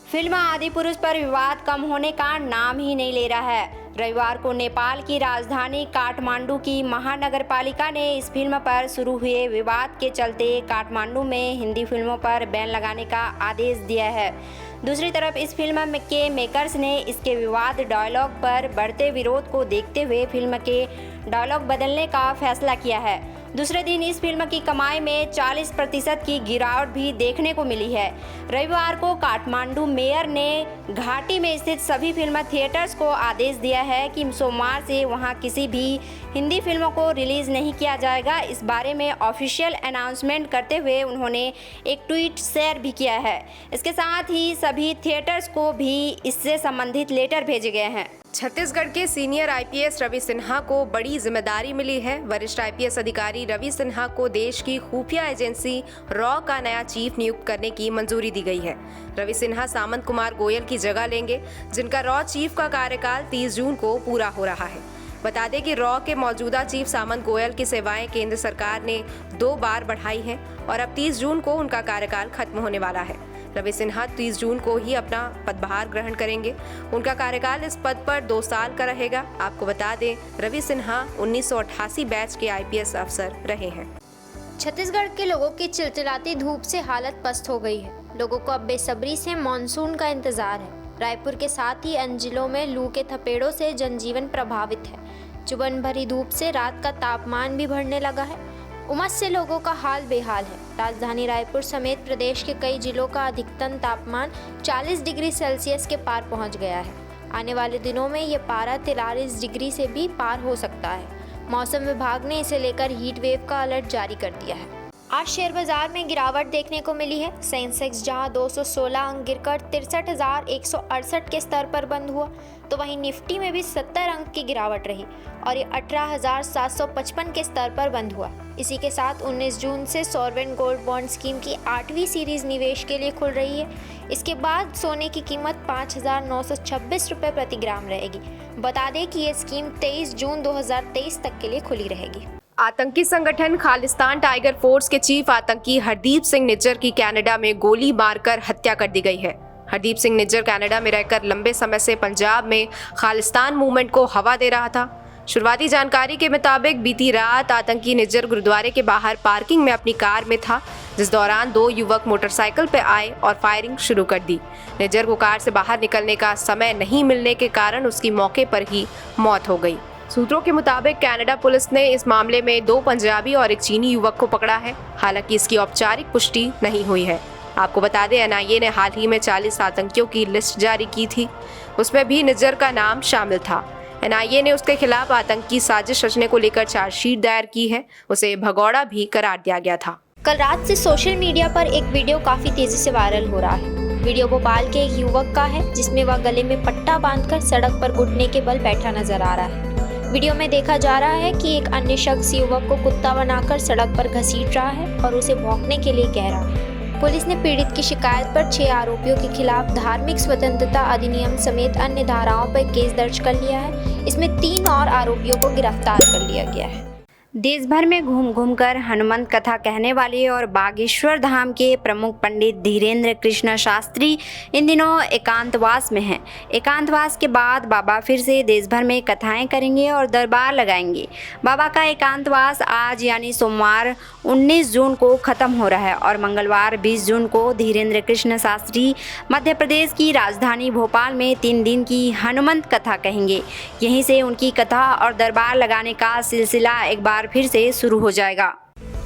Film Adipurush पर विवाद कम होने का नाम ही नहीं ले रहा है। रविवार को नेपाल की राजधानी काठमांडू की महानगरपालिका ने इस फिल्म पर शुरू हुए विवाद के चलते काठमांडू में हिंदी फिल्मों पर बैन लगाने का आदेश दिया है। दूसरी तरफ इस फिल्म के मेकर्स ने इसके विवाद डायलॉग पर बढ़ते विरोध को देखते हुए फिल्म के डायलॉग बदलने का फैसला किया है। दूसरे दिन इस फिल्म की कमाई में 40% की गिरावट भी देखने को मिली है। रविवार को काठमांडू मेयर ने घाटी में स्थित सभी फिल्म थिएटर्स को आदेश दिया है कि सोमवार से वहां किसी भी हिंदी फिल्मों को रिलीज नहीं किया जाएगा। इस बारे में ऑफिशियल अनाउंसमेंट करते हुए उन्होंने एक ट्वीट शेयर भी किया है। इसके साथ ही सभी थिएटर्स को भी इससे संबंधित लेटर भेजे गए हैं। छत्तीसगढ़ के सीनियर आईपीएस रवि सिन्हा को बड़ी जिम्मेदारी मिली है। वरिष्ठ आईपीएस अधिकारी रवि सिन्हा को देश की खुफिया एजेंसी रॉ का नया चीफ नियुक्त करने की मंजूरी दी गई है। रवि सिन्हा सामंत कुमार गोयल की जगह लेंगे, जिनका रॉ चीफ का कार्यकाल 30 जून को पूरा हो रहा है। बता दें कि रॉ के मौजूदा चीफ सामंत गोयल की सेवाएं केंद्र सरकार ने 2 बार बढ़ाई हैं और अब 30 जून को उनका कार्यकाल खत्म होने वाला है। रवि सिन्हा 30 जून को ही अपना पदभार ग्रहण करेंगे। उनका कार्यकाल इस पद पर 2 साल का रहेगा। आपको बता दें, रवि सिन्हा 1988 बैच के आईपीएस अफसर रहे हैं। छत्तीसगढ़ के लोगों की चिलचिलाती धूप से हालत पस्त हो गई है। लोगों को अब बेसब्री से मानसून का इंतजार है। रायपुर के साथ ही अन्य जिलों में लू के थपेड़ों से जनजीवन प्रभावित है। चुभन भरी धूप से रात का तापमान भी बढ़ने लगा है। उमस से लोगों का हाल बेहाल है। राजधानी रायपुर समेत प्रदेश के कई जिलों का अधिकतम तापमान 40 डिग्री सेल्सियस के पार पहुंच गया है। आने वाले दिनों में ये पारा 43 डिग्री से भी पार हो सकता है। मौसम विभाग ने इसे लेकर हीट वेव का अलर्ट जारी कर दिया है। आज शेयर बाजार में गिरावट देखने को मिली है। सेंसेक्स जहां 216 अंक गिरकर 63,168 के स्तर पर बंद हुआ, तो वहीं निफ्टी में भी 70 अंक की गिरावट रही और ये 18,755 के स्तर पर बंद हुआ। इसी के साथ 19 जून से सॉवरेन गोल्ड बॉन्ड स्कीम की 8वीं सीरीज निवेश के लिए खुल रही है। इसके बाद सोने की कीमत 5,926 रुपये प्रति ग्राम रहेगी। बता दें कि ये स्कीम 23 जून 2023 तक के लिए खुली रहेगी। आतंकी संगठन खालिस्तान टाइगर फोर्स के चीफ आतंकी हरदीप सिंह निज्जर की कनाडा में गोली मारकर हत्या कर दी गई है। हरदीप सिंह निज्जर कनाडा में रहकर लंबे समय से पंजाब में खालिस्तान मूवमेंट को हवा दे रहा था। शुरुआती जानकारी के मुताबिक बीती रात आतंकी निज्जर गुरुद्वारे के बाहर पार्किंग में अपनी कार में था, जिस दौरान 2 युवक मोटरसाइकिल पर आए और फायरिंग शुरू कर दी। निज्जर को कार से बाहर निकलने का समय नहीं मिलने के कारण उसकी मौके पर ही मौत हो गई। सूत्रों के मुताबिक कनाडा पुलिस ने इस मामले में 2 पंजाबी और एक चीनी युवक को पकड़ा है। हालांकि इसकी औपचारिक पुष्टि नहीं हुई है। आपको बता दें, एनआईए ने हाल ही में 40 आतंकियों की लिस्ट जारी की थी। उसमें भी निज्जर का नाम शामिल था। एनआईए ने उसके खिलाफ आतंकी साजिश रचने को लेकर चार्जशीट दायर की है। उसे भगौड़ा भी करार दिया गया था। कल रात से सोशल मीडिया पर एक वीडियो काफी तेजी से वायरल हो रहा है। वीडियो भोपाल के एक युवक का है, जिसमें वह गले में पट्टा बांधकर सड़क पर घुटने के बल बैठा नजर आ रहा है। वीडियो में देखा जा रहा है कि एक अन्य शख्स युवक को कुत्ता बनाकर सड़क पर घसीट रहा है और उसे भौंकने के लिए कह रहा है। पुलिस ने पीड़ित की शिकायत पर 6 आरोपियों के खिलाफ धार्मिक स्वतंत्रता अधिनियम समेत अन्य धाराओं पर केस दर्ज कर लिया है। इसमें 3 और आरोपियों को गिरफ्तार कर लिया गया है। देश भर में घूम घूम कर हनुमंत कथा कहने वाले और बागेश्वर धाम के प्रमुख पंडित धीरेन्द्र कृष्ण शास्त्री इन दिनों एकांतवास में हैं। एकांतवास के बाद बाबा फिर से देश भर में कथाएं करेंगे और दरबार लगाएंगे। बाबा का एकांतवास आज यानी सोमवार 19 जून को खत्म हो रहा है और मंगलवार 20 जून को धीरेन्द्र कृष्ण शास्त्री मध्य प्रदेश की राजधानी भोपाल में 3 दिन की हनुमंत कथा कहेंगे। यहीं से उनकी कथा और दरबार लगाने का सिलसिला एक बार फिर से शुरू हो जाएगा।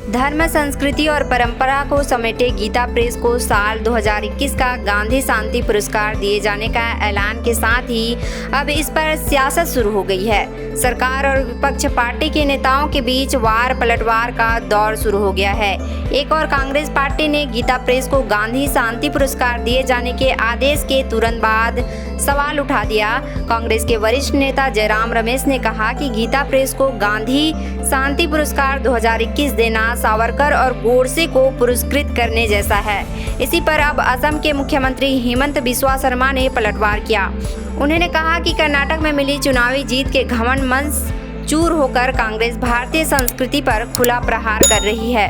धर्म, संस्कृति और परंपरा को समेटे गीता प्रेस को साल 2021 का गांधी शांति पुरस्कार दिए जाने का ऐलान के साथ ही अब इस पर सियासत शुरू हो गई है। सरकार और विपक्ष पार्टी के नेताओं के बीच वार पलटवार का दौर शुरू हो गया है। एक और कांग्रेस पार्टी ने गीता प्रेस को गांधी शांति पुरस्कार दिए जाने के आदेश के तुरंत बाद सवाल उठा दिया। कांग्रेस के वरिष्ठ नेता जयराम रमेश ने कहा कि गीता प्रेस को गांधी शांति पुरस्कार 2021 देना सावरकर और गोडसे को पुरस्कृत करने जैसा है। इसी पर अब असम के मुख्यमंत्री हेमंत बिस्वा शर्मा ने पलटवार किया। उन्होंने कहा कि कर्नाटक में मिली चुनावी जीत के घमंड मंच चूर होकर कांग्रेस भारतीय संस्कृति पर खुला प्रहार कर रही है।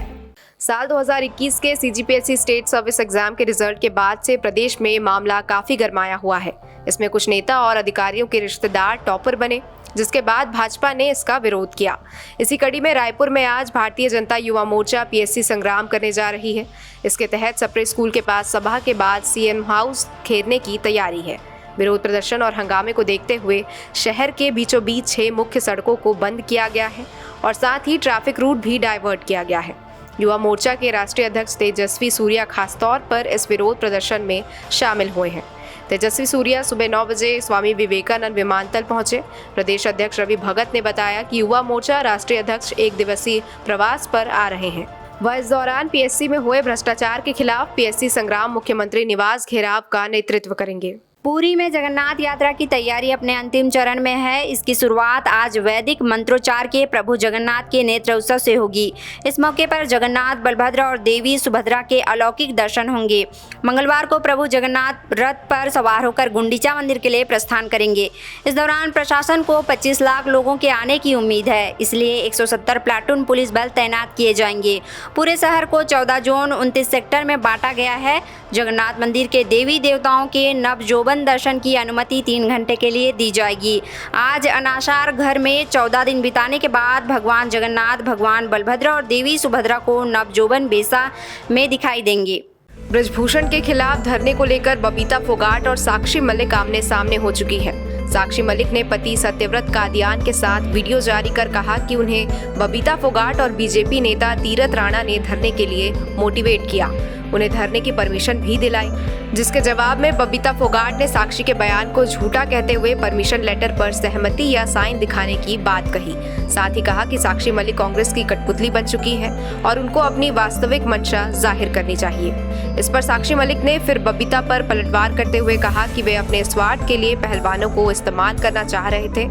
साल 2021 के सीजीपीएससी स्टेट सर्विस एग्जाम के रिजल्ट के बाद से प्रदेश में मामला काफी गरमाया हुआ है। इसमें कुछ नेता और अधिकारियों के रिश्तेदार टॉपर बने, जिसके बाद भाजपा ने इसका विरोध किया। इसी कड़ी में रायपुर में आज भारतीय जनता युवा मोर्चा पीएससी संग्राम करने जा रही है। इसके तहत सप्रे स्कूल के पास सभा के बाद सीएम हाउस घेरने की तैयारी है। विरोध प्रदर्शन और हंगामे को देखते हुए शहर के बीचों बीच 6 मुख्य सड़कों को बंद किया गया है और साथ ही ट्रैफिक रूट भी डाइवर्ट किया गया है। युवा मोर्चा के राष्ट्रीय अध्यक्ष तेजस्वी सूर्या खासतौर पर इस विरोध प्रदर्शन में शामिल हुए हैं। तेजस्वी सूर्या सुबह 9 बजे स्वामी विवेकानंद विमानतल पहुंचे। प्रदेश अध्यक्ष रवि भगत ने बताया कि युवा मोर्चा राष्ट्रीय अध्यक्ष 1 दिवसीय प्रवास पर आ रहे हैं। वह इस दौरान पीएससी में हुए भ्रष्टाचार के खिलाफ पीएससी संग्राम मुख्यमंत्री निवास घेराव का नेतृत्व करेंगे। पुरी में जगन्नाथ यात्रा की तैयारी अपने अंतिम चरण में है। इसकी शुरुआत आज वैदिक मंत्रोच्चार के प्रभु जगन्नाथ के नेत्र उत्सव से होगी। इस मौके पर जगन्नाथ, बलभद्र और देवी सुभद्रा के अलौकिक दर्शन होंगे। मंगलवार को प्रभु जगन्नाथ रथ पर सवार होकर गुंडीचा मंदिर के लिए प्रस्थान करेंगे। इस दौरान प्रशासन को 25 लाख लोगों के आने की उम्मीद है, इसलिए 170 प्लाटून पुलिस बल तैनात किए जाएंगे। पूरे शहर को 14 जोन 29 सेक्टर में बांटा गया है। जगन्नाथ मंदिर के देवी देवताओं के नवजोबन दर्शन की अनुमति 3 घंटे के लिए दी जाएगी। आज अनासार घर में 14 दिन बिताने के बाद भगवान जगन्नाथ, भगवान बलभद्र और देवी सुभद्रा को नवजोबन बेसा में दिखाई देंगे। ब्रजभूषण के खिलाफ धरने को लेकर बबीता फोगाट और साक्षी मलिक आमने सामने हो चुकी है। साक्षी मलिक ने पति सत्यव्रत कादियान के साथ वीडियो जारी कर कहा कि उन्हें बबीता फोगाट और बीजेपी नेता तीरथ राणा ने धरने के लिए मोटिवेट किया, उन्हें धरने की परमिशन भी दिलाई, जिसके जवाब में बबीता फोगाट ने साक्षी के बयान को झूठा कहते हुए परमिशन लेटर पर सहमति या साइन दिखाने की बात कही। साथ ही कहा कि साक्षी मलिक कांग्रेस की कठपुतली बन चुकी है और उनको अपनी वास्तविक मंशा जाहिर करनी चाहिए। इस पर साक्षी मलिक ने फिर बबीता पर पलटवार करते हुए कहा कि वे अपने स्वार्थ के लिए पहलवानों को इस्तेमाल करना चाह रहे थे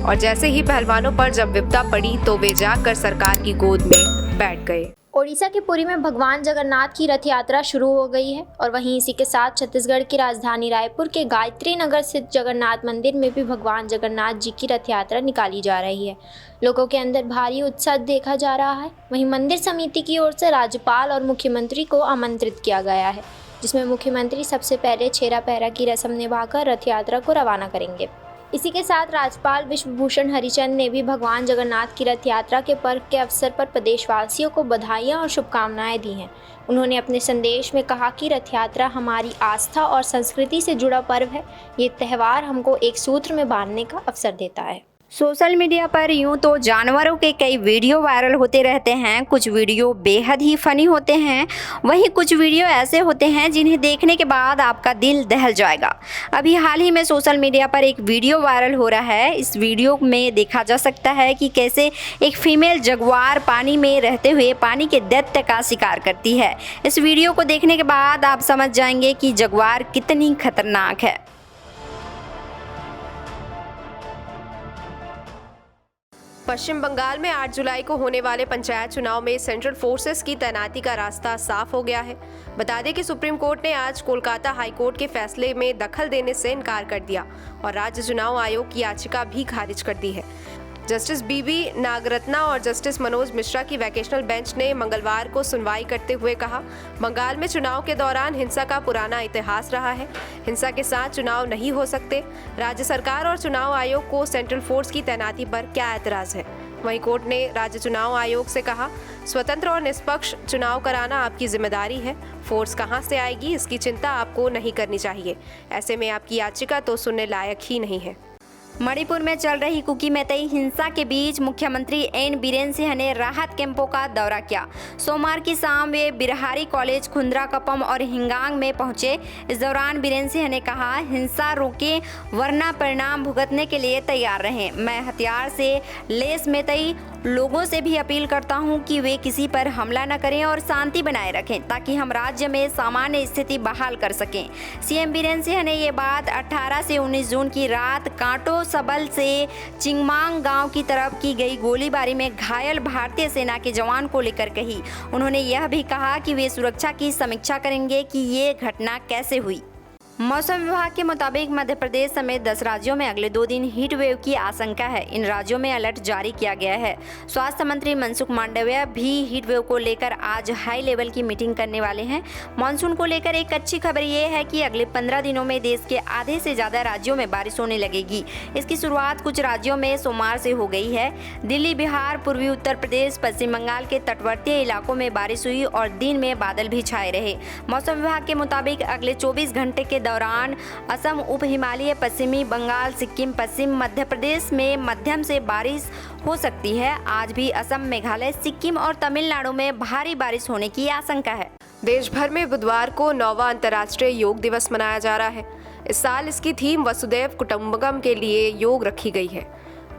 और जैसे ही पहलवानों पर जब विपदा पड़ी तो वे जाकर सरकार की गोद में बैठ गए। ओडिशा के पुरी में भगवान जगन्नाथ की रथ यात्रा शुरू हो गई है और वहीं इसी के साथ छत्तीसगढ़ की राजधानी रायपुर के गायत्री नगर स्थित जगन्नाथ मंदिर में भी भगवान जगन्नाथ जी की रथ यात्रा निकाली जा रही है। लोगों के अंदर भारी उत्साह देखा जा रहा है। वहीं मंदिर समिति की ओर से राज्यपाल और मुख्यमंत्री को आमंत्रित किया गया है, जिसमें मुख्यमंत्री सबसे पहले छेरा पहरा की रस्म निभाकर रथ यात्रा को रवाना करेंगे। इसी के साथ राज्यपाल विश्वभूषण हरिचंद ने भी भगवान जगन्नाथ की रथ यात्रा के पर्व के अवसर पर प्रदेशवासियों को बधाइयां और शुभकामनाएं दी हैं। उन्होंने अपने संदेश में कहा कि रथ यात्रा हमारी आस्था और संस्कृति से जुड़ा पर्व है। ये त्यौहार हमको एक सूत्र में बांधने का अवसर देता है। सोशल मीडिया पर यूं तो जानवरों के कई वीडियो वायरल होते रहते हैं। कुछ वीडियो बेहद ही फनी होते हैं, वहीं कुछ वीडियो ऐसे होते हैं जिन्हें देखने के बाद आपका दिल दहल जाएगा। अभी हाल ही में सोशल मीडिया पर एक वीडियो वायरल हो रहा है। इस वीडियो में देखा जा सकता है कि कैसे एक फीमेल जगुआर पानी में रहते हुए पानी के दैत्य का शिकार करती है। इस वीडियो को देखने के बाद आप समझ जाएंगे कि जगुआर कितनी खतरनाक है। पश्चिम बंगाल में 8 जुलाई को होने वाले पंचायत चुनाव में सेंट्रल फोर्सेस की तैनाती का रास्ता साफ हो गया है। बता दें कि सुप्रीम कोर्ट ने आज कोलकाता हाई कोर्ट के फैसले में दखल देने से इनकार कर दिया और राज्य चुनाव आयोग की याचिका भी खारिज कर दी है। जस्टिस बीबी नागरत्ना और जस्टिस मनोज मिश्रा की वैकेशनल बेंच ने मंगलवार को सुनवाई करते हुए कहा, बंगाल में चुनाव के दौरान हिंसा का पुराना इतिहास रहा है। हिंसा के साथ चुनाव नहीं हो सकते। राज्य सरकार और चुनाव आयोग को सेंट्रल फोर्स की तैनाती पर क्या ऐतराज है। वहीं कोर्ट ने राज्य चुनाव आयोग से कहा, स्वतंत्र और निष्पक्ष चुनाव कराना आपकी जिम्मेदारी है। फोर्स कहां से आएगी इसकी चिंता आपको नहीं करनी चाहिए। ऐसे में आपकी याचिका तो सुनने लायक ही नहीं है। मणिपुर में चल रही कुकी मेतई हिंसा के बीच मुख्यमंत्री एन बीरेन सिंह ने राहत कैंपों का दौरा किया। सोमवार की शाम वे बिरहारी कॉलेज, खुंद्रा कपम और हिंगांग में पहुंचे। इस दौरान बीरेन सिंह ने कहा, हिंसा रोकें वरना परिणाम भुगतने के लिए तैयार रहें। मैं हथियार से लेस मेतई लोगों से भी अपील करता हूं कि वे किसी पर हमला न करें और शांति बनाए रखें ताकि हम राज्य में सामान्य स्थिति बहाल कर सकें। सीएम बीरेन सिंह ने ये बात 18 से 19 जून की रात कांटो सबल से चिंगमांग गांव की तरफ की गई गोलीबारी में घायल भारतीय सेना के जवान को लेकर कही। उन्होंने यह भी कहा कि वे सुरक्षा की समीक्षा करेंगे कि ये घटना कैसे हुई। मौसम विभाग के मुताबिक मध्य प्रदेश समेत 10 राज्यों में अगले 2 दिन हीट वेव की आशंका है। इन राज्यों में अलर्ट जारी किया गया है। स्वास्थ्य मंत्री मनसुख मांडविया भी हीट वेव को लेकर आज हाई लेवल की मीटिंग करने वाले हैं। मानसून को लेकर एक अच्छी खबर ये है कि अगले 15 दिनों में देश के आधे से ज्यादा राज्यों में बारिश होने लगेगी। इसकी शुरुआत कुछ राज्यों में सोमवार से हो गई है। दिल्ली, बिहार, पूर्वी उत्तर प्रदेश, पश्चिम बंगाल के तटवर्तीय इलाकों में बारिश हुई और दिन में बादल भी छाए रहे। मौसम विभाग के मुताबिक अगले 24 घंटे के दौरान असम, उप हिमालय, पश्चिमी बंगाल, सिक्किम, पश्चिम मध्य प्रदेश में मध्यम से बारिश हो सकती है। आज भी असम, मेघालय, सिक्किम और तमिलनाडु में भारी बारिश होने की आशंका है। देश भर में बुधवार को 9वां अंतर्राष्ट्रीय योग दिवस मनाया जा रहा है। इस साल इसकी थीम वसुदैव कुटुंबकम के लिए योग रखी गई है।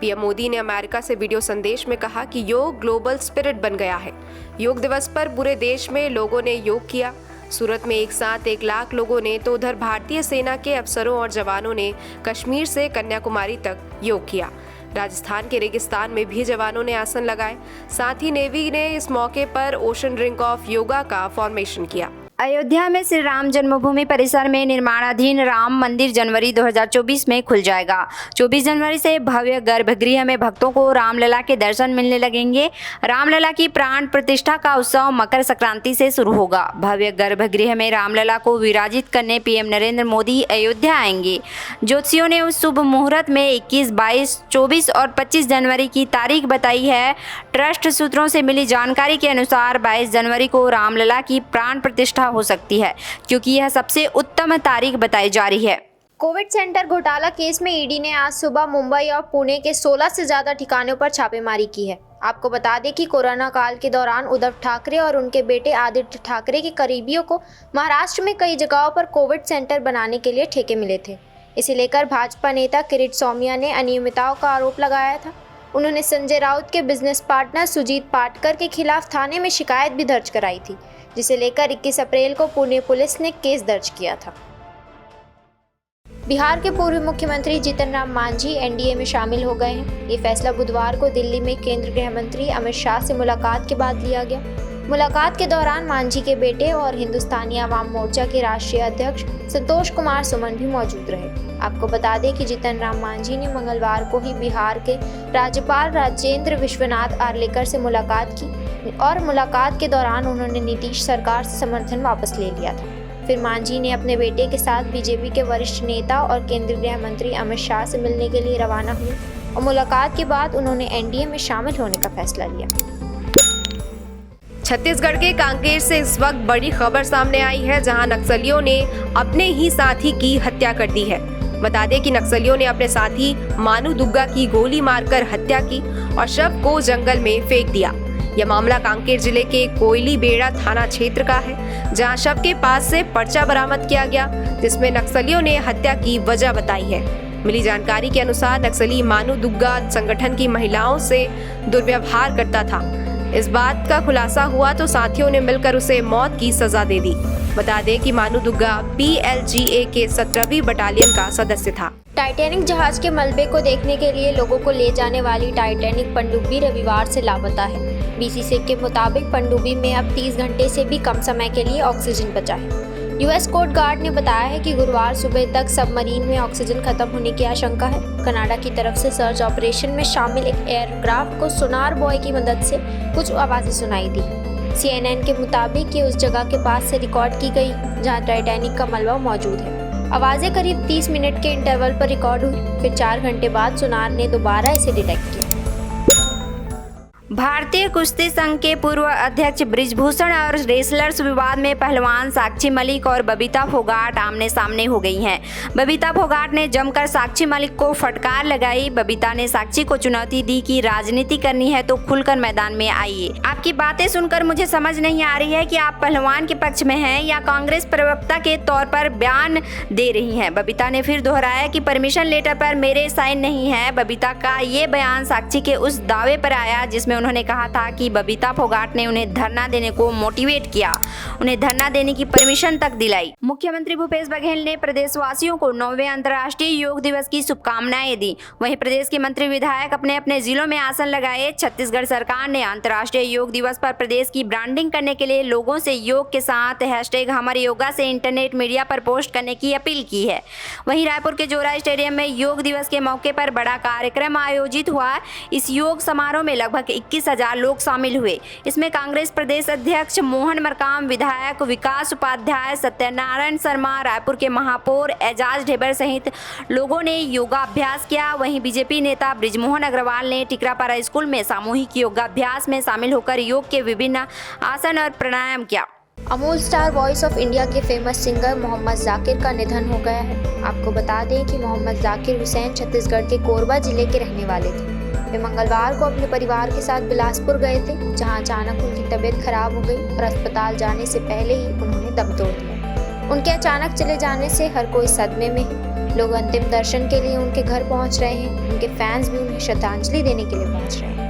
पीएम मोदी ने अमेरिका से वीडियो संदेश में कहा कि योग ग्लोबल स्पिरिट बन गया है। योग दिवस पर पूरे देश में लोगों ने योग किया। सूरत में एक साथ 1 लाख लोगों ने तो उधर भारतीय सेना के अफसरों और जवानों ने कश्मीर से कन्याकुमारी तक योग किया। राजस्थान के रेगिस्तान में भी जवानों ने आसन लगाए। साथ ही नेवी ने इस मौके पर ओशन रिंग ऑफ योगा का फॉर्मेशन किया। अयोध्या में श्री राम जन्मभूमि परिसर में निर्माणाधीन राम मंदिर जनवरी 2024 में खुल जाएगा। 24 जनवरी से भव्य गर्भगृह में भक्तों को रामलला के दर्शन मिलने लगेंगे। रामलला की प्राण प्रतिष्ठा का उत्सव मकर संक्रांति से शुरू होगा। भव्य गर्भगृह में रामलला को विराजित करने पीएम नरेंद्र मोदी अयोध्या आएंगे। ज्योतिषियों ने उस शुभ मुहूर्त में 21, 22, 24 और 25 जनवरी की तारीख बताई है। ट्रस्ट सूत्रों से मिली जानकारी के अनुसार 22 जनवरी को रामलला की प्राण प्रतिष्ठा हो सकती है, क्योंकि यह सबसे उत्तम तारीख बताई जा रही है। कोविड सेंटर घोटाला केस में ईडी ने आज सुबह मुंबई और पुणे के 16 से ज्यादा ठिकानों पर छापेमारी की है। आपको बता दें कि कोरोना काल के दौरान उद्धव ठाकरे और उनके बेटे आदित्य ठाकरे के करीबियों को महाराष्ट्र में कई जगहों पर कोविड सेंटर बनाने के लिए ठेके मिले थे। इसे लेकर भाजपा नेता किरीट सोमैया ने अनियमितताओं का आरोप लगाया था। उन्होंने संजय राउत के बिजनेस पार्टनर सुजीत पाटकर के खिलाफ थाने में शिकायत भी दर्ज कराई थी, जिसे लेकर 21 अप्रैल को पुणे पुलिस ने केस दर्ज किया था। बिहार के पूर्व मुख्यमंत्री जीतन राम मांझी एनडीए में शामिल हो गए हैं। ये फैसला बुधवार को दिल्ली में केंद्रीय गृह मंत्री अमित शाह से मुलाकात के बाद लिया गया। मुलाकात के दौरान मांझी के बेटे और हिंदुस्तानी आवाम मोर्चा के राष्ट्रीय अध्यक्ष संतोष कुमार सुमन भी मौजूद रहे। आपको बता दें कि जीतन राम मांझी ने मंगलवार को ही बिहार के राज्यपाल राजेंद्र विश्वनाथ आर्लेकर से मुलाकात की और मुलाकात के दौरान उन्होंने नीतीश सरकार से समर्थन वापस ले लिया था। फिर मांझी ने अपने बेटे के साथ बीजेपी के वरिष्ठ नेता और केंद्रीय गृह मंत्री अमित शाह से मिलने के लिए रवाना हुए और मुलाकात के बाद उन्होंने एनडीए में शामिल होने का फैसला लिया। छत्तीसगढ़ के कांकेर से इस वक्त बड़ी खबर सामने आई है, जहां नक्सलियों ने अपने ही साथी की हत्या कर दी है। बता दें कि नक्सलियों ने अपने साथी मानू दुग्गा की गोली मारकर हत्या की और शव को जंगल में फेंक दिया। यह मामला कांकेर जिले के कोयली बेड़ा थाना क्षेत्र का है, जहां शव के पास से पर्चा बरामद किया गया, जिसमें नक्सलियों ने हत्या की वजह बताई है। मिली जानकारी के अनुसार नक्सली मानू दुग्गा संगठन की महिलाओं से दुर्व्यवहार करता था। इस बात का खुलासा हुआ तो साथियों ने मिलकर उसे मौत की सजा दे दी। बता दें कि मानू दुग्गा PLGA के 17वीं बटालियन का सदस्य था। टाइटैनिक जहाज के मलबे को देखने के लिए लोगों को ले जाने वाली टाइटैनिक पनडुब्बी रविवार से लापता है। बीसीसी के मुताबिक पनडुब्बी में अब 30 घंटे से भी कम समय के लिए ऑक्सीजन बचा है। यूएस कोस्ट गार्ड ने बताया है कि गुरुवार सुबह तक सबमरीन में ऑक्सीजन खत्म होने की आशंका है। कनाडा की तरफ से सर्च ऑपरेशन में शामिल एक एयरक्राफ्ट को सोनार बॉय की मदद से कुछ आवाजें सुनाई दी। CNN के मुताबिक ये उस जगह के पास से रिकॉर्ड की गई जहां टाइटैनिक का मलबा मौजूद है। आवाजें करीब 30 मिनट के इंटरवल पर रिकॉर्ड हुई। फिर 4 घंटे बाद सोनार ने दोबारा इसे डिटेक्ट किया। भारतीय कुश्ती संघ के पूर्व अध्यक्ष बृजभूषण और रेसलर्स विवाद में पहलवान साक्षी मलिक और बबीता फोगाट आमने सामने हो गई हैं। बबीता फोगाट ने जमकर साक्षी मलिक को फटकार लगाई। बबीता ने साक्षी को चुनौती दी कि राजनीति करनी है तो खुलकर मैदान में आइए। आपकी बातें सुनकर मुझे समझ नहीं आ रही है कि आप पहलवान के पक्ष में हैं या कांग्रेस प्रवक्ता के तौर पर बयान दे रही हैं। बबीता ने फिर दोहराया कि परमिशन लेटर पर मेरे साइन नहीं है। बबीता का ये बयान साक्षी के उस दावे पर आया जिसमें उन्होंने कहा था कि बबीता फोगाट ने उन्हें धरना देने को मोटिवेट किया, उन्हें धरना देने की परमिशन तक दिलाई। मुख्यमंत्री भूपेश बघेल ने प्रदेशवासियों को 9वें अंतर्राष्ट्रीय योग दिवस की शुभकामनाएं दी। वहीं प्रदेश के मंत्री विधायक अपने अपने जिलों में आसन लगाए। छत्तीसगढ़ सरकार ने अंतर्राष्ट्रीय योग दिवस पर प्रदेश की ब्रांडिंग करने के लिए लोगों से योग के साथ #हमारे योगा से इंटरनेट मीडिया पर पोस्ट करने की अपील की है। वहीं रायपुर के जोरा स्टेडियम में योग दिवस के मौके पर बड़ा कार्यक्रम आयोजित हुआ। इस योग समारोह में लगभग 21,000 लोग शामिल हुए। इसमें कांग्रेस प्रदेश अध्यक्ष मोहन मरकाम, विधायक विकास उपाध्याय, सत्यनारायण शर्मा, रायपुर के महापौर एजाज ढेबर सहित लोगों ने योगाभ्यास किया। वहीं बीजेपी नेता बृजमोहन अग्रवाल ने टिकरापारा स्कूल में सामूहिक योगाभ्यास में शामिल होकर योग के विभिन्न आसन और प्राणायाम किया। Amul star voice of India के फेमस सिंगर मोहम्मद जाकिर का निधन हो गया है। आपको बता दें कि मोहम्मद जाकिर हुसैन छत्तीसगढ़ के कोरबा जिले के रहने वाले थे। वे मंगलवार को अपने परिवार के साथ बिलासपुर गए थे, जहां अचानक उनकी तबीयत खराब हो गई और अस्पताल जाने से पहले ही उन्होंने दम तोड़ दिया। उनके अचानक चले जाने से हर कोई सदमे में है। लोग अंतिम दर्शन के लिए उनके घर पहुंच रहे हैं। उनके फैंस भी उन्हें श्रद्धांजलि देने के लिए पहुंच रहे हैं।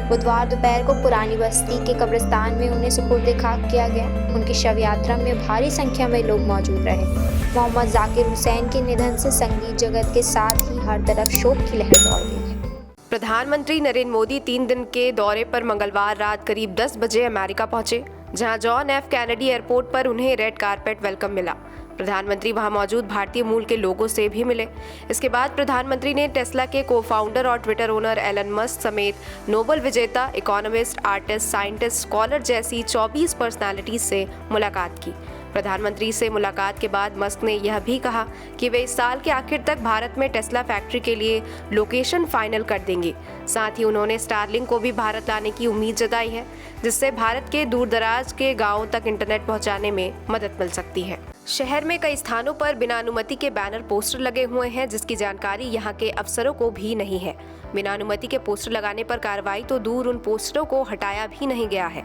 बुधवार दोपहर को पुरानी बस्ती के कब्रिस्तान में उन्हें सुपुर्द खाक किया गया। उनकी शव यात्रा में भारी संख्या में लोग मौजूद रहे। मोहम्मद जाकिर हुसैन के निधन से संगीत जगत के साथ ही हर तरफ शोक की लहर दौड़ गई है। प्रधानमंत्री नरेंद्र मोदी 3 दिन के दौरे पर मंगलवार रात करीब 10 बजे अमेरिका पहुंचे, जहां जॉन एफ कैनेडी एयरपोर्ट पर उन्हें रेड कारपेट वेलकम मिला। प्रधानमंत्री वहां मौजूद भारतीय मूल के लोगों से भी मिले। इसके बाद प्रधानमंत्री ने टेस्ला के को-फाउंडर और ट्विटर ओनर एलन मस्क समेत नोबेल विजेता, इकोनॉमिस्ट, आर्टिस्ट, साइंटिस्ट, स्कॉलर जैसी 24 पर्सनालिटीज से मुलाकात की। प्रधानमंत्री से मुलाकात के बाद मस्क ने यह भी कहा कि वे इस साल के आखिर तक भारत में टेस्ला फैक्ट्री के लिए लोकेशन फाइनल कर देंगे। साथ ही उन्होंने स्टारलिंक को भी भारत लाने की उम्मीद जताई है, जिससे भारत के दूरदराज के गांवों तक इंटरनेट पहुंचाने में मदद मिल सकती है। शहर में कई स्थानों पर बिना अनुमति के बैनर पोस्टर लगे हुए हैं, जिसकी जानकारी यहां के अफसरों को भी नहीं है। बिना अनुमति के पोस्टर लगाने पर कार्रवाई तो दूर, उन पोस्टरों को हटाया भी नहीं गया है।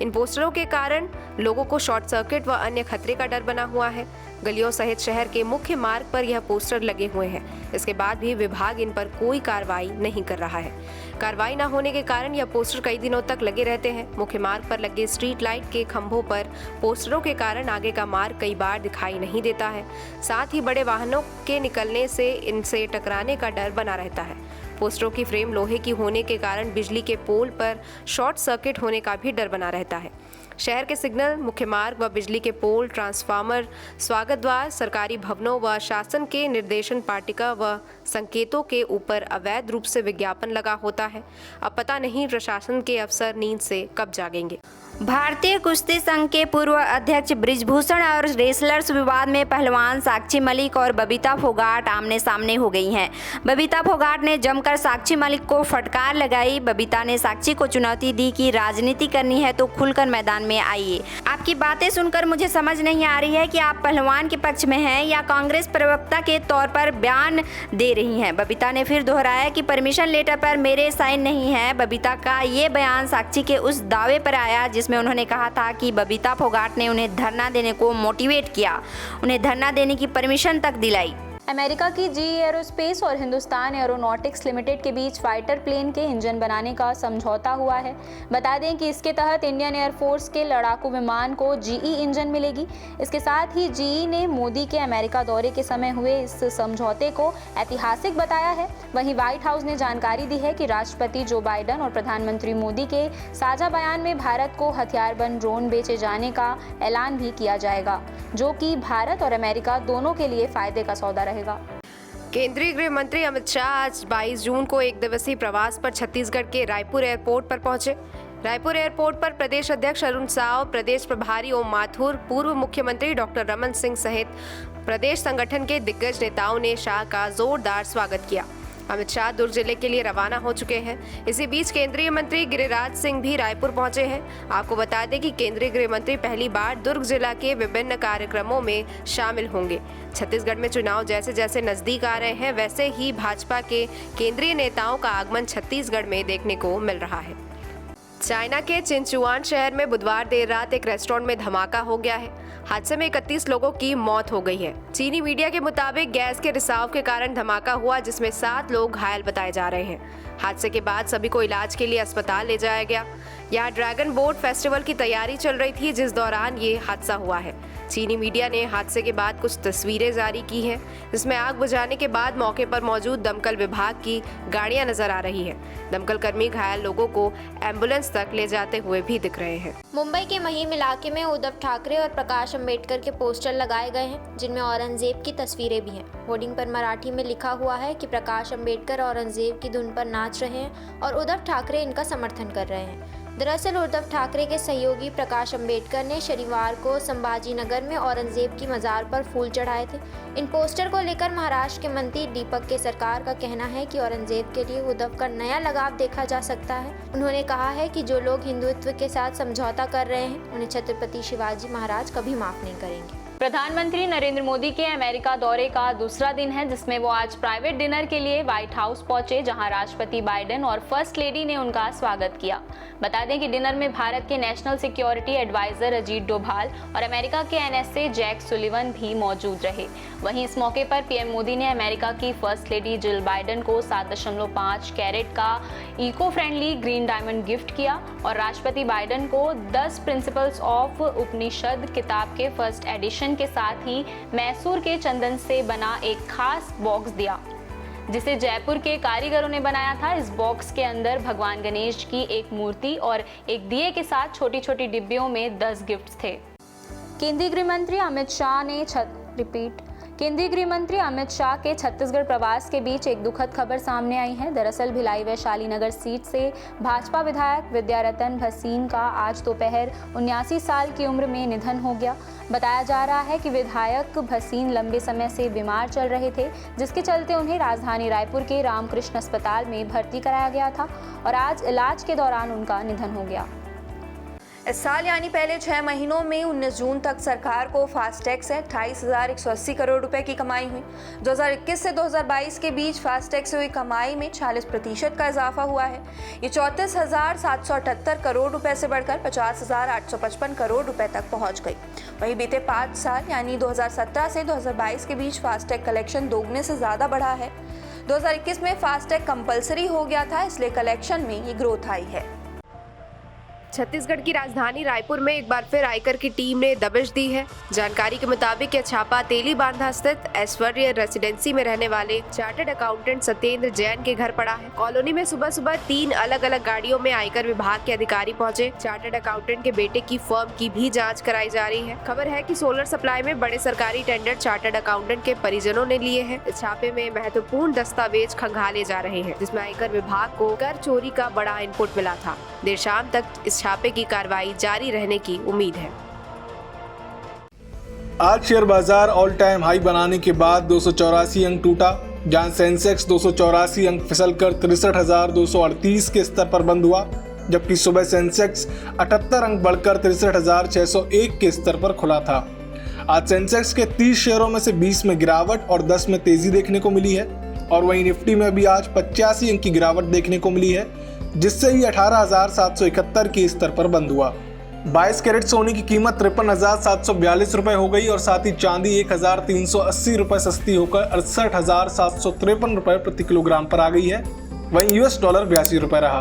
इन पोस्टरों के कारण लोगों को शॉर्ट सर्किट व अन्य खतरे का डर बना हुआ है। गलियों सहित शहर के मुख्य मार्ग पर यह पोस्टर लगे हुए हैं। इसके बाद भी विभाग इन पर कोई कार्रवाई नहीं कर रहा है। कार्रवाई न होने के कारण यह पोस्टर कई दिनों तक लगे रहते हैं। मुख्य मार्ग पर लगे स्ट्रीट लाइट के खंभों पर पोस्टरों के कारण आगे का मार्ग कई बार दिखाई नहीं देता है। साथ ही बड़े वाहनों के निकलने से इनसे टकराने का डर बना रहता है। पोस्टरों की फ्रेम लोहे की होने के कारण बिजली के पोल पर शॉर्ट सर्किट होने का भी डर बना रहता है। शहर के सिग्नल, मुख्य मार्ग व बिजली के पोल, ट्रांसफार्मर, स्वागत द्वार, सरकारी भवनों व शासन के निर्देशन पाटिका व संकेतों के ऊपर अवैध रूप से विज्ञापन लगा होता है। अब पता नहीं प्रशासन के अफसर नींद से कब जागेंगे। भारतीय कुश्ती संघ के पूर्व अध्यक्ष बृजभूषण और रेसलर्स विवाद में पहलवान साक्षी मलिक और बबीता फोगाट आमने सामने हो गई हैं। बबीता फोगाट ने जमकर साक्षी मलिक को फटकार लगाई। बबीता ने साक्षी को चुनौती दी कि राजनीति करनी है तो खुलकर मैदान में आइए। आपकी बातें सुनकर मुझे समझ नहीं आ रही है कि आप पहलवान के पक्ष में हैं या कांग्रेस प्रवक्ता के तौर पर बयान दे रही हैं। बबीता ने फिर दोहराया कि परमिशन लेटर पर मेरे साइन नहीं है। बबीता का ये बयान साक्षी के उस दावे पर आया जिसमें उन्होंने कहा था कि बबीता फोगाट ने उन्हें धरना देने को मोटिवेट किया, उन्हें धरना देने की परमिशन तक दिलाई। अमेरिका की GE एरोस्पेस और हिंदुस्तान एरोनॉटिक्स लिमिटेड के बीच फाइटर प्लेन के इंजन बनाने का समझौता हुआ है। बता दें कि इसके तहत इंडियन एयरफोर्स के लड़ाकू विमान को GE इंजन मिलेगी। इसके साथ ही GE ने मोदी के अमेरिका दौरे के समय हुए इस समझौते को ऐतिहासिक बताया है। वहीं व्हाइट हाउस ने जानकारी दी है कि राष्ट्रपति जो बाइडन और प्रधानमंत्री मोदी के साझा बयान में भारत को हथियारबंद ड्रोन बेचे जाने का ऐलान भी किया जाएगा, जो कि भारत और अमेरिका दोनों के लिए फायदे का सौदा रहेगा। केंद्रीय गृह मंत्री अमित शाह आज 22 जून को एक दिवसीय प्रवास पर छत्तीसगढ़ के रायपुर एयरपोर्ट पर पहुंचे। रायपुर एयरपोर्ट पर प्रदेश अध्यक्ष अरुण साव, प्रदेश प्रभारी ओम माथुर, पूर्व मुख्यमंत्री डॉक्टर रमन सिंह सहित प्रदेश संगठन के दिग्गज नेताओं ने शाह का जोरदार स्वागत किया। अमित शाह दुर्ग जिले के लिए रवाना हो चुके हैं। इसी बीच केंद्रीय मंत्री गिरिराज सिंह भी रायपुर पहुंचे हैं। आपको बता दें कि केंद्रीय गृह मंत्री पहली बार दुर्ग जिला के विभिन्न कार्यक्रमों में शामिल होंगे। छत्तीसगढ़ में चुनाव जैसे जैसे नजदीक आ रहे हैं, वैसे ही भाजपा के केंद्रीय नेताओं का आगमन छत्तीसगढ़ में देखने को मिल रहा है। चाइना के चिंचुआन शहर में बुधवार देर रात एक रेस्टोरेंट में धमाका हो गया है। हादसे में 31 लोगों की मौत हो गई है। चीनी मीडिया के मुताबिक गैस के रिसाव के कारण धमाका हुआ, जिसमें 7 लोग घायल बताए जा रहे हैं। हादसे के बाद सभी को इलाज के लिए अस्पताल ले जाया गया। यहाँ ड्रैगन बोट फेस्टिवल की तैयारी चल रही थी, जिस दौरान ये हादसा हुआ है। चीनी मीडिया ने हादसे के बाद कुछ तस्वीरें जारी की हैं, जिसमें आग बुझाने के बाद मौके पर मौजूद दमकल विभाग की गाड़ियां नजर आ रही हैं। दमकल कर्मी घायल लोगों को एम्बुलेंस तक ले जाते हुए भी दिख रहे हैं। मुंबई के महिम इलाके में उद्धव ठाकरे और प्रकाश अंबेडकर के पोस्टर लगाए गए हैं, जिनमें औरंगजेब की तस्वीरें भी हैं। होर्डिंग पर मराठी में लिखा हुआ है कि प्रकाश अंबेडकर औरंगजेब की धुन पर नाच रहे हैं और उद्धव ठाकरे इनका समर्थन कर रहे हैं। दरअसल उद्धव ठाकरे के सहयोगी प्रकाश अंबेडकर ने शनिवार को संभाजी नगर में औरंगजेब की मजार पर फूल चढ़ाए थे। इन पोस्टर को लेकर महाराष्ट्र के मंत्री दीपक के सरकार का कहना है कि औरंगजेब के लिए उद्धव का नया लगाव देखा जा सकता है। उन्होंने कहा है कि जो लोग हिंदुत्व के साथ समझौता कर रहे हैं, उन्हें छत्रपति शिवाजी महाराज कभी माफ नहीं करेंगे। प्रधानमंत्री नरेंद्र मोदी के अमेरिका दौरे का दूसरा दिन है, जिसमें वो आज प्राइवेट डिनर के लिए व्हाइट हाउस पहुंचे, जहां राष्ट्रपति बाइडेन और फर्स्ट लेडी ने उनका स्वागत किया। बता दें कि डिनर में भारत के national security adviser Ajit Doval और अमेरिका के NSA जैक सुलिवन भी मौजूद रहे। वहीं इस मौके पर पीएम मोदी ने अमेरिका की फर्स्ट लेडी जिल बाइडेन को 7.5 कैरेट का eco friendly green diamond gift किया और राष्ट्रपति बाइडेन को 10 प्रिंसिपल्स ऑफ उपनिषद किताब के फर्स्ट एडिशन के साथ ही मैसूर के चंदन से बना एक खास बॉक्स दिया, जिसे जयपुर के कारीगरों ने बनाया था। इस बॉक्स के अंदर भगवान गणेश की एक मूर्ति और एक दिए के साथ छोटी छोटी डिब्बियों में 10 गिफ्ट्स थे। केंद्रीय गृह मंत्री अमित शाह के छत्तीसगढ़ प्रवास के बीच एक दुखद खबर सामने आई है। दरअसल भिलाई वैशाली नगर सीट से भाजपा विधायक विद्यारतन भसीन का आज दोपहर 79 साल की उम्र में निधन हो गया। बताया जा रहा है कि विधायक भसीन लंबे समय से बीमार चल रहे थे, जिसके चलते उन्हें राजधानी रायपुर के रामकृष्ण अस्पताल में भर्ती कराया गया था और आज इलाज के दौरान उनका निधन हो गया। इस साल यानी पहले 6 महीनों में 19 जून तक सरकार को फास्टैग से 28,180 करोड़ रुपए की कमाई हुई। 2021 से 2022 के बीच फास्टैग से हुई कमाई में 40% का इजाफा हुआ है। ये 34,778 करोड़ रुपए से बढ़कर 50,855 करोड़ रुपए तक पहुंच गई। वहीं बीते 5 साल यानी 2017 से 2022 के बीच फास्टैग कलेक्शन दोगुने से ज़्यादा बढ़ा है। 2021 में फास्टैग कंपलसरी हो गया था, इसलिए कलेक्शन में ये ग्रोथ आई है। छत्तीसगढ़ की राजधानी रायपुर में एक बार फिर आयकर की टीम ने दबिश दी है। जानकारी के मुताबिक यह छापा तेली बांधा स्थित ऐश्वर्य रेसिडेंसी में रहने वाले चार्टर्ड अकाउंटेंट सत्येंद्र जैन के घर पड़ा है। कॉलोनी में सुबह सुबह 3 अलग अलग गाड़ियों में आयकर विभाग के अधिकारी पहुंचे। चार्टर्ड अकाउंटेंट के बेटे की फर्म की भी जाँच कराई जा रही है। खबर है कि सोलर सप्लाई में बड़े सरकारी टेंडर चार्टर्ड अकाउंटेंट के परिजनों ने लिए हैं। इस छापे में महत्वपूर्ण दस्तावेज खंगाले जा रहे हैं, जिसमें आयकर विभाग को कर चोरी का बड़ा इनपुट मिला था। देर शाम तक इस छापे की कार्रवाई जारी रहने की उम्मीद है। आज शेयर बाजार ऑल टाइम हाई बनाने के बाद 284 अंक टूटा, जहां सेंसेक्स 284 अंक फिसलकर 63,238 के स्तर पर बंद हुआ, जबकि सुबह सेंसेक्स 78 अंक बढ़कर 63,601 के स्तर पर खुला था। आज सेंसेक्स के 30 शेयरों में से 20 में गिरावट और 10 में तेजी देखने को मिली है और वहीं निफ्टी में भी आज 85 अंक की गिरावट देखने को मिली है, जिससे ही 18,771 के स्तर पर बंद हुआ। 22 कैरेट सोने की कीमत 53,742 रुपए हो गई और साथ ही चांदी 1,380 रुपए सस्ती होकर 68,753 रुपए प्रति किलोग्राम पर आ गई है। वहीं यूएस डॉलर 82 रुपए रहा।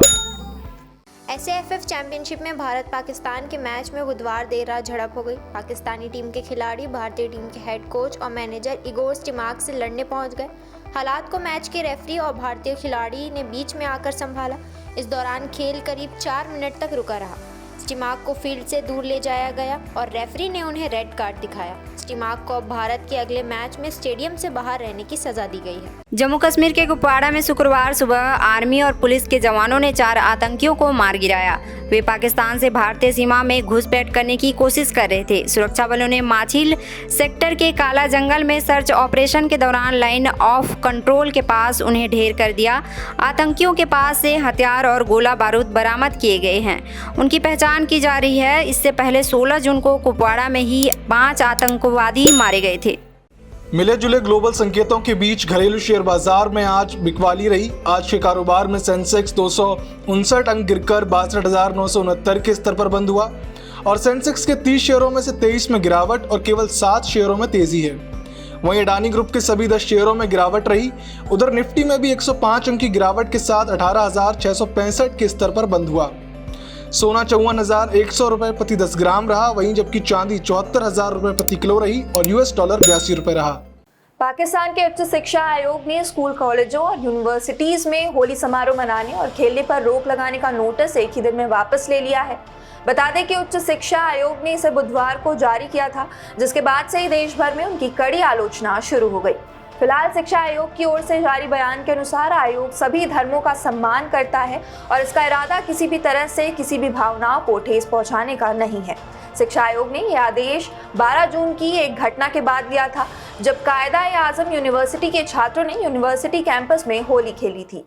SAFF चैंपियनशिप में भारत पाकिस्तान के मैच में बुधवार देर रात झड़प हो गई। पाकिस्तानी टीम के खिलाड़ी भारतीय टीम के हेड कोच और मैनेजर इगोर स्टिमाक से लड़ने पहुंच गए। हालात को मैच के रेफरी और भारतीय खिलाड़ी ने बीच में आकर संभाला। इस दौरान खेल करीब 4 मिनट तक रुका रहा। स्टिमाक को फील्ड से दूर ले जाया गया और रेफरी ने उन्हें रेड कार्ड दिखाया। स्टिमाक को अब भारत के अगले मैच में स्टेडियम से बाहर रहने की सजा दी गई है। जम्मू कश्मीर के कुपवाड़ा में शुक्रवार सुबह आर्मी और पुलिस के जवानों ने 4 आतंकियों को मार गिराया। वे पाकिस्तान से भारतीय सीमा में घुसपैठ करने की कोशिश कर रहे थे। सुरक्षा बलों ने माछिल सेक्टर के काला जंगल में सर्च ऑपरेशन के दौरान लाइन ऑफ कंट्रोल के पास उन्हें ढेर कर दिया। आतंकियों के पास से हथियार और गोला बारूद बरामद किए गए हैं। उनकी पहचान की जा रही है। इससे पहले 16 जून को कुपवाड़ा में ही 5 आतंकवादी मारे गए थे। मिले जुले ग्लोबल संकेतों के बीच घरेलू शेयर बाजार में आज बिकवाली रही। आज के कारोबार में सेंसेक्स 259 अंक गिरकर 62,969 के स्तर पर बंद हुआ और सेंसेक्स के 30 शेयरों में से 23 में गिरावट और केवल 7 शेयरों में तेजी है। वहीं अडानी ग्रुप के सभी 10 शेयरों में गिरावट रही। उधर निफ्टी में भी 105 अंक की गिरावट के साथ 18,665 के स्तर पर बंद हुआ। सोना 54,100 रुपये प्रति 10 ग्राम रहा, वहीं जबकि चांदी 74,000 रुपये प्रति किलो रही और US डॉलर 82 रुपये रहा। पाकिस्तान के उच्च शिक्षा आयोग ने स्कूल, कॉलेजों और यूनिवर्सिटीज में होली समारोह मनाने और खेलने पर रोक लगाने का नोटिस एक ही दिन में वापस ले लिया है। बता दें कि उच्च शिक्षा आयोग ने इसे बुधवार को जारी किया था, जिसके बाद से ही देश भर में उनकी कड़ी आलोचना शुरू हो गई। फिलहाल शिक्षा आयोग की ओर से जारी बयान के अनुसार आयोग सभी धर्मों का सम्मान करता है और इसका इरादा किसी भी तरह से किसी भी भावनाओं को ठेस पहुंचाने का नहीं है। शिक्षा आयोग ने यह आदेश 12 जून की एक घटना के बाद लिया था, जब कायदा-ए-आज़म यूनिवर्सिटी के छात्रों ने यूनिवर्सिटी कैंपस में होली खेली थी।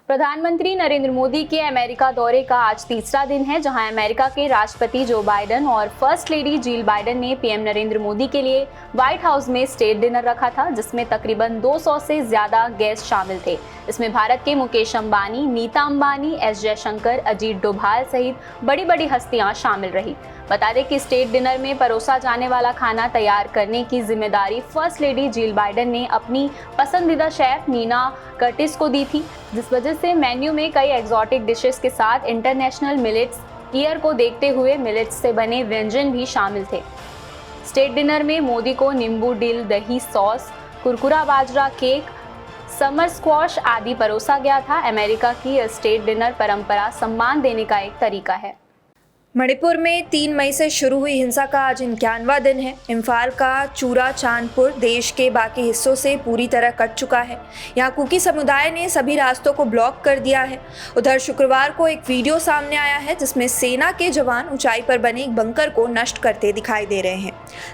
प्रधानमंत्री नरेंद्र मोदी के अमेरिका दौरे का आज तीसरा दिन है, जहां अमेरिका के राष्ट्रपति जो बाइडेन और फर्स्ट लेडी जिल बाइडेन ने पीएम नरेंद्र मोदी के लिए व्हाइट हाउस में स्टेट डिनर रखा था, जिसमें तकरीबन 200 से ज्यादा गेस्ट शामिल थे। इसमें भारत के मुकेश अंबानी, नीता अंबानी, एस जयशंकर, अजीत डोभाल सहित बड़ी बड़ी हस्तियां शामिल रही। बता दें कि स्टेट डिनर में परोसा जाने वाला खाना तैयार करने की जिम्मेदारी फर्स्ट लेडी जिल बाइडेन ने अपनी पसंदीदा शेफ नीना कर्टिस को दी थी, जिस वजह से मेन्यू में कई एक्सोटिक डिशेस के साथ इंटरनेशनल मिलेट्स ईयर को देखते हुए मिलेट्स से बने व्यंजन भी शामिल थे। स्टेट डिनर में मोदी को नींबू डिल दही सॉस, कुरकुरा बाजरा केक, समर स्क्वॉश आदि परोसा गया था। अमेरिका की स्टेट डिनर परंपरा सम्मान देने का एक तरीका है। मणिपुर में 3 मई से शुरू हुई हिंसा का आज 51वां दिन है। इम्फाल का चूरा चांदपुर देश के बाकी हिस्सों से पूरी तरह कट चुका है। यहाँ कुकी समुदाय ने सभी रास्तों को ब्लॉक कर दिया है। उधर शुक्रवार को एक वीडियो सामने आया है, जिसमें सेना के जवान ऊंचाई पर बने एक बंकर को नष्ट करते दिखाई दे रहे हैं।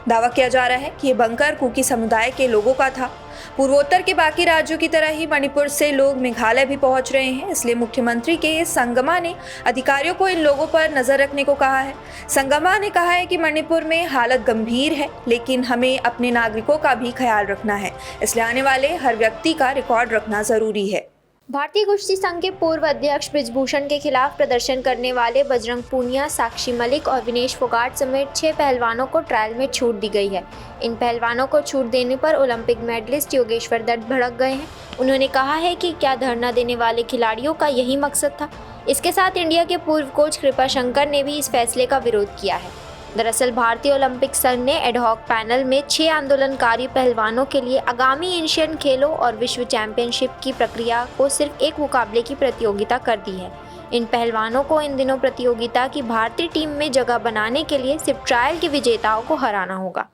दावा किया जा रहा है कि ये बंकर कुकी समुदाय के लोगों का था। पूर्वोत्तर के बाकी राज्यों की तरह ही मणिपुर से लोग मेघालय भी पहुंच रहे हैं, इसलिए मुख्यमंत्री के संगमा ने अधिकारियों को इन लोगों पर नजर रखने को कहा है। संगमा ने कहा है कि मणिपुर में हालत गंभीर है, लेकिन हमें अपने नागरिकों का भी ख्याल रखना है, इसलिए आने वाले हर व्यक्ति का रिकॉर्ड रखना जरूरी है। भारतीय कुश्ती संघ के पूर्व अध्यक्ष बृजभूषण के खिलाफ प्रदर्शन करने वाले बजरंग पूनिया, साक्षी मलिक और विनेश फोगाट समेत 6 पहलवानों को ट्रायल में छूट दी गई है। इन पहलवानों को छूट देने पर ओलंपिक मेडलिस्ट योगेश्वर दत्त भड़क गए हैं। उन्होंने कहा है कि क्या धरना देने वाले खिलाड़ियों का यही मकसद था। इसके साथ इंडिया के पूर्व कोच कृपा शंकर ने भी इस फैसले का विरोध किया है। दरअसल भारतीय ओलंपिक संघ ने एडहॉक पैनल में 6 आंदोलनकारी पहलवानों के लिए आगामी एशियन खेलों और विश्व चैंपियनशिप की प्रक्रिया को सिर्फ एक मुकाबले की प्रतियोगिता कर दी है। इन पहलवानों को इन दिनों प्रतियोगिता की भारतीय टीम में जगह बनाने के लिए सिर्फ ट्रायल के विजेताओं को हराना होगा।